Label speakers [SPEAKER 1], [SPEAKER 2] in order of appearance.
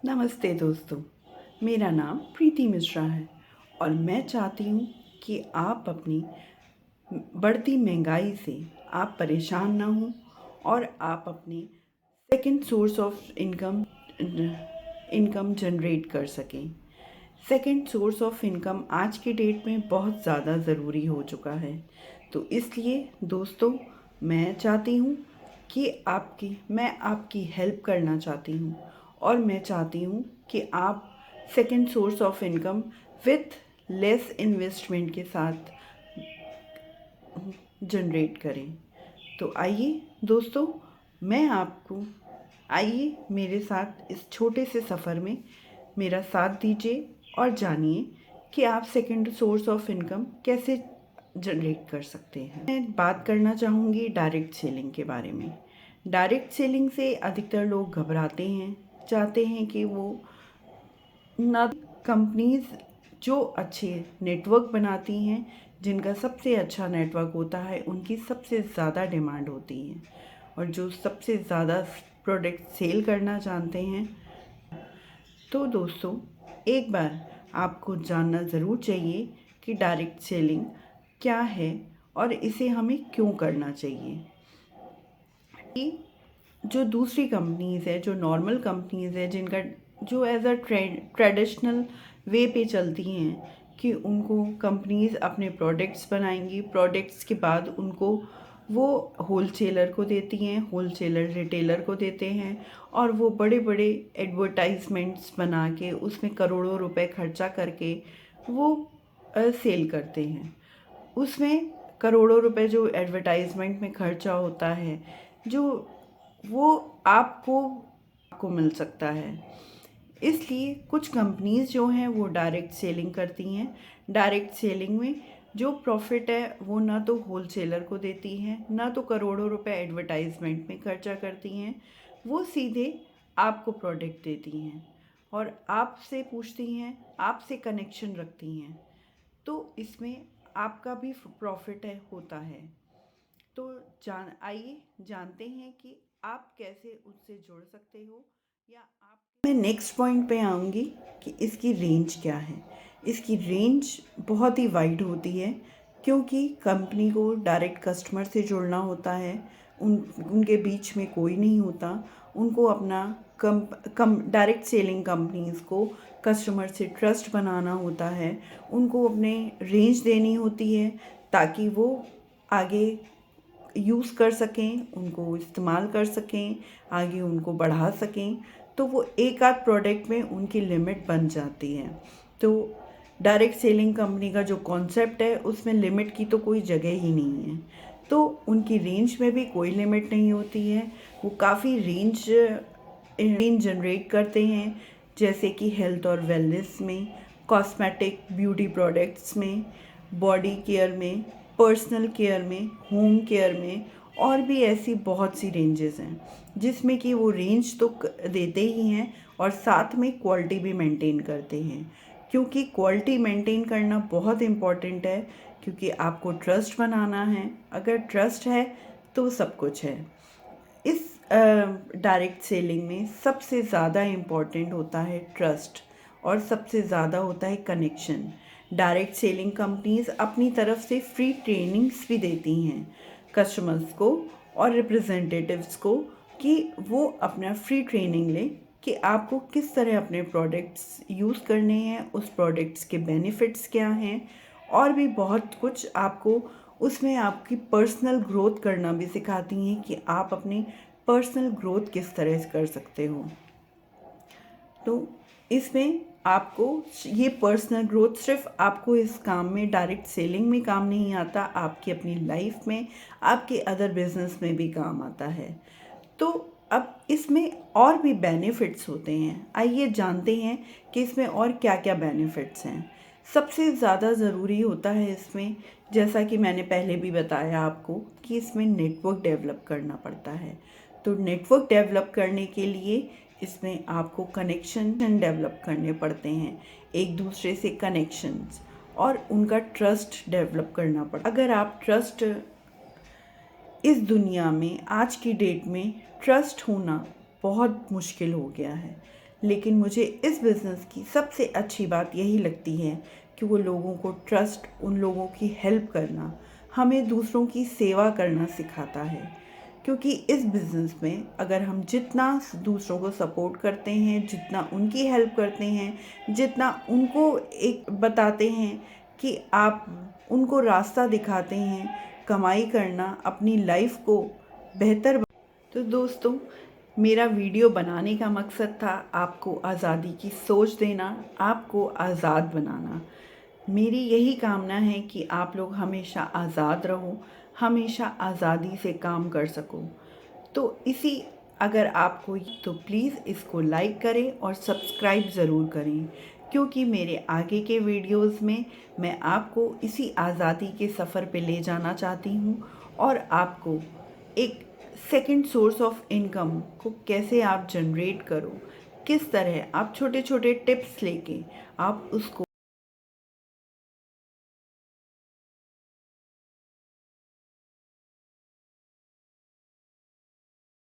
[SPEAKER 1] नमस्ते दोस्तों, मेरा नाम प्रीति मिश्रा है और मैं चाहती हूँ कि आप अपनी बढ़ती महंगाई से आप परेशान ना हों और आप अपने second source of income generate कर सकें। सेकंड सोर्स ऑफ इनकम आज की डेट में बहुत ज़्यादा ज़रूरी हो चुका है। तो इसलिए दोस्तों, मैं चाहती हूँ कि मैं आपकी हेल्प करना चाहती हूँ और मैं चाहती हूँ कि आप second source of income with less investment के साथ जनरेट करें। तो आइए दोस्तों, आइए मेरे साथ इस छोटे से सफ़र में मेरा साथ दीजिए और जानिए कि आप सेकंड सोर्स ऑफ इनकम कैसे जनरेट कर सकते हैं। मैं बात करना चाहूँगी डायरेक्ट सेलिंग के बारे में। डायरेक्ट सेलिंग से अधिकतर लोग घबराते हैं, चाहते हैं कि वो ना कंपनीज़ जो अच्छे नेटवर्क बनाती हैं, जिनका सबसे अच्छा नेटवर्क होता है, उनकी सबसे ज़्यादा डिमांड होती है और जो सबसे ज़्यादा प्रोडक्ट सेल करना जानते हैं। तो दोस्तों, एक बार आपको जानना ज़रूर चाहिए कि डायरेक्ट सेलिंग क्या है और इसे हमें क्यों करना चाहिए। कि जो दूसरी कंपनीज़ है, जो नॉर्मल कंपनीज़ है, जिनका जो एज अ ट्रेडिशनल वे पे चलती हैं कि उनको कंपनीज़ अपने प्रोडक्ट्स बनाएंगी, प्रोडक्ट्स के बाद उनको वो होलसेलर को देती हैं, होलसेलर रिटेलर को देते हैं और वो बड़े बड़े एडवर्टाइजमेंट्स बना के उसमें करोड़ों रुपए खर्चा करके वो सेल करते हैं। उसमें करोड़ों रुपए जो एडवर्टाइजमेंट में खर्चा होता है, जो वो आपको मिल सकता है। इसलिए कुछ कंपनीज़ जो हैं वो डायरेक्ट सेलिंग करती हैं। डायरेक्ट सेलिंग में जो प्रॉफिट है वो ना तो होलसेलर को देती हैं, ना तो करोड़ों रुपए एडवर्टाइजमेंट में खर्चा करती हैं। वो सीधे आपको प्रोडक्ट देती हैं और आपसे पूछती हैं, आपसे कनेक्शन रखती हैं। तो इसमें आपका भी प्रॉफिट है होता है। तो आइए जानते हैं कि आप कैसे उससे जुड़ सकते हो या आप। मैं नेक्स्ट पॉइंट पे आऊँगी कि इसकी रेंज क्या है। इसकी रेंज बहुत ही वाइड होती है क्योंकि कंपनी को डायरेक्ट कस्टमर से जुड़ना होता है। उनके बीच में कोई नहीं होता। उनको अपना डायरेक्ट सेलिंग कंपनीज़ को कस्टमर से ट्रस्ट बनाना होता है। उनको अपने रेंज देनी होती है ताकि वो आगे यूज़ कर सकें, उनको इस्तेमाल कर सकें, आगे उनको बढ़ा सकें। तो वो एक आध प्रोडक्ट में उनकी लिमिट बन जाती है। तो डायरेक्ट सेलिंग कंपनी का जो कॉन्सेप्ट है उसमें लिमिट की तो कोई जगह ही नहीं है। तो उनकी रेंज में भी कोई लिमिट नहीं होती है। वो काफ़ी रेंज जनरेट करते हैं, जैसे कि हेल्थ और वेलनेस में, कॉस्मेटिक ब्यूटी प्रोडक्ट्स में, बॉडी केयर में, पर्सनल केयर में, होम केयर में और भी ऐसी बहुत सी रेंजेस हैं जिसमें कि वो रेंज तो देते ही हैं और साथ में क्वालिटी भी मेंटेन करते हैं। क्योंकि क्वालिटी मेंटेन करना बहुत इम्पॉर्टेंट है, क्योंकि आपको ट्रस्ट बनाना है। अगर ट्रस्ट है तो सब कुछ है। इस डायरेक्ट सेलिंग में सबसे ज़्यादा इम्पॉर्टेंट होता है ट्रस्ट और सबसे ज़्यादा होता है कनेक्शन। डायरेक्ट सेलिंग कंपनीज अपनी तरफ से फ्री ट्रेनिंग्स भी देती हैं कस्टमर्स को और रिप्रेजेंटेटिव्स को कि वो अपना फ्री ट्रेनिंग लें कि आपको किस तरह अपने प्रोडक्ट्स यूज़ करने हैं, उस प्रोडक्ट्स के बेनिफिट्स क्या हैं और भी बहुत कुछ आपको उसमें आपकी पर्सनल ग्रोथ करना भी सिखाती हैं कि आप अपनी पर्सनल ग्रोथ किस तरह से कर सकते हो। तो इसमें आपको ये पर्सनल ग्रोथ सिर्फ आपको इस काम में डायरेक्ट सेलिंग में काम नहीं आता, आपकी अपनी लाइफ में, आपके अदर बिजनेस में भी काम आता है। तो अब इसमें और भी बेनिफिट्स होते हैं। आइए जानते हैं कि इसमें और क्या क्या बेनिफिट्स हैं। सबसे ज़्यादा ज़रूरी होता है इसमें, जैसा कि मैंने पहले भी बताया आपको, कि इसमें नेटवर्क डेवलप करना पड़ता है। तो नेटवर्क डेवलप करने के लिए इसमें आपको कनेक्शन डेवलप करने पड़ते हैं, एक दूसरे से कनेक्शंस, और उनका ट्रस्ट डेवलप करना पड़ता है। अगर आप ट्रस्ट इस दुनिया में आज की डेट में ट्रस्ट होना बहुत मुश्किल हो गया है। लेकिन मुझे इस बिज़नेस की सबसे अच्छी बात यही लगती है कि वो लोगों को ट्रस्ट, उन लोगों की हेल्प करना, हमें दूसरों की सेवा करना सिखाता है। क्योंकि इस बिज़नेस में अगर हम जितना दूसरों को सपोर्ट करते हैं, जितना उनकी हेल्प करते हैं, जितना उनको एक बताते हैं कि आप उनको रास्ता दिखाते हैं कमाई करना, अपनी लाइफ को बेहतर। तो दोस्तों, मेरा वीडियो बनाने का मकसद था आपको आज़ादी की सोच देना, आपको आज़ाद बनाना। मेरी यही कामना है कि आप लोग हमेशा आज़ाद रहो, हमेशा आज़ादी से काम कर सको। तो इसी अगर आपको तो प्लीज़ इसको लाइक करें और सब्सक्राइब ज़रूर करें, क्योंकि मेरे आगे के वीडियोस में मैं आपको इसी आज़ादी के सफ़र पे ले जाना चाहती हूँ और आपको एक सेकंड सोर्स ऑफ इनकम को कैसे आप जनरेट करो, किस तरह आप छोटे छोटे टिप्स लेके आप उसको